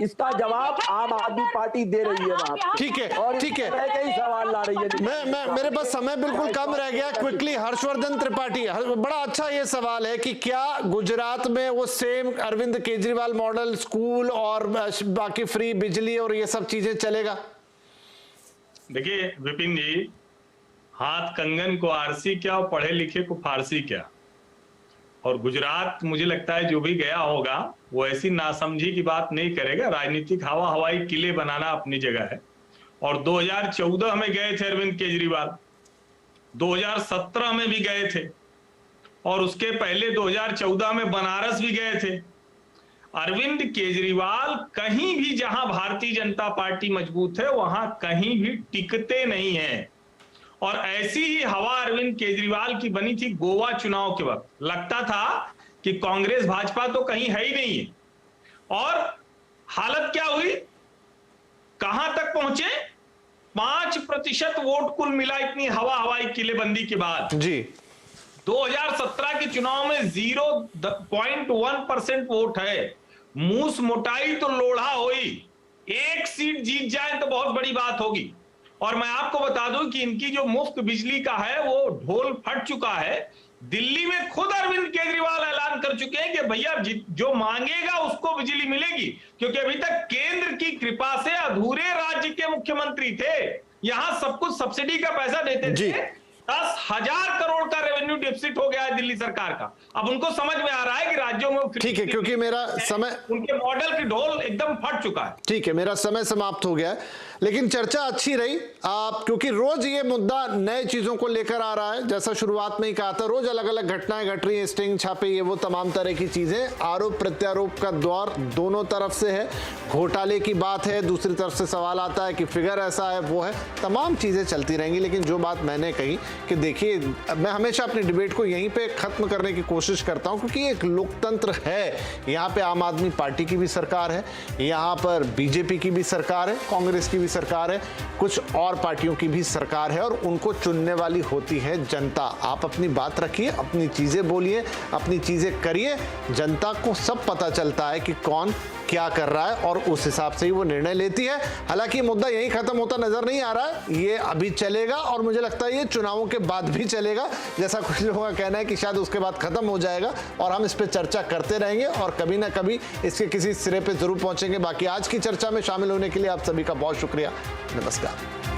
इसका जवाब आम आदमी पार्टी दे रही है वहां। ठीक है और ठीक है, कई सवाल ला रही है। मैं मेरे पास समय बिल्कुल कम रह गया, क्विकली हर्षवर्धन त्रिपाठी, बड़ा अच्छा ये सवाल है कि क्या गुजरात में वो same Arvind Kejriwal model school और बाकी फ्री बिजली और ये सब चीजें चलेगा? देखिए विपिन जी, हाथ कंगन को आरसी क्या और पढ़े लिखे को फारसी क्या। और गुजरात मुझे लगता है जो भी गया होगा वो ऐसी नासमझी की बात नहीं करेगा। राजनीतिक हवाई किले बनाना अपनी जगह है। और 2014 में गए थे अरविंद केजरीवाल, 2017 में भी गए थे और उसके पहले 2014 में बनारस भी गए थे। अरविंद केजरीवाल कहीं भी जहां भारतीय जनता पार्टी मजबूत है वहां कहीं भी टिकते नहीं है। और ऐसी ही हवा अरविंद केजरीवाल की बनी थी गोवा चुनाव के वक्त। लगता था कि कांग्रेस भाजपा तो कहीं है ही नहीं है। और हालत क्या हुई, कहां तक पहुंचे? 5% वोट कुल मिला इतनी हवाई किलेबंदी के बाद जी। 2017 के चुनाव में 0.1% वोट है। मूस मोटाई तो लोढ़ा हुई, एक सीट जीत जाए तो बहुत बड़ी बात होगी। और मैं आपको बता दूं कि इनकी जो मुफ्त बिजली का है वो ढोल फट चुका है। दिल्ली में खुद अरविंद केजरीवाल ऐलान कर चुके हैं कि भैया जो मांगेगा उसको बिजली मिलेगी, क्योंकि अभी तक केंद्र की कृपा से अधूरे राज्य के मुख्यमंत्री थे। यहां सब कुछ सब्सिडी का पैसा देते थे 10,000 करोड़ का रेवेन्यू डेफिसिट हो गया है दिल्ली सरकार का। अब उनको समझ में आ रहा है कि राज्यों में ठीक है, क्योंकि मेरा समय, उनके मॉडल की ढोल एकदम फट चुका है। ठीक है, मेरा समय समाप्त हो गया है, लेकिन चर्चा अच्छी रही आप, क्योंकि रोज ये मुद्दा नए चीजों को लेकर आ रहा है। जैसा शुरुआत में ही कहा था, रोज अलग अलग घटनाएं घट रही हैं, स्टिंग छापे, ये वो तमाम तरह की चीजें, आरोप प्रत्यारोप का दौर दोनों तरफ से है, घोटाले की बात है, दूसरी तरफ से सवाल आता है कि फिगर ऐसा है वो है, तमाम चीजें चलती रहेंगी। लेकिन जो बात मैंने कही कि देखिए, मैं हमेशा अपनी डिबेट को यहीं पे खत्म करने की कोशिश करता हूं, क्योंकि एक लोकतंत्र है। यहाँ पे आम आदमी पार्टी की भी सरकार है, यहाँ पर बीजेपी की भी सरकार है, कांग्रेस की भी सरकार है, कुछ और पार्टियों की भी सरकार है, और उनको चुनने वाली होती है जनता। आप अपनी बात रखिए, अपनी चीजें बोलिए, अपनी चीजें करिए, जनता को सब पता चलता है कि कौन क्या कर रहा है और उस हिसाब से ही वो निर्णय लेती है। हालांकि मुद्दा यही खत्म होता नजर नहीं आ रहा है, ये अभी चलेगा और मुझे लगता है ये चुनावों के बाद भी चलेगा, जैसा कुछ लोगों का कहना है कि शायद उसके बाद खत्म हो जाएगा, और हम इस पर चर्चा करते रहेंगे और कभी ना कभी इसके किसी सिरे पे जरूर पहुंचेंगे। बाकी आज की चर्चा में शामिल होने के लिए आप सभी का बहुत शुक्रिया। नमस्कार।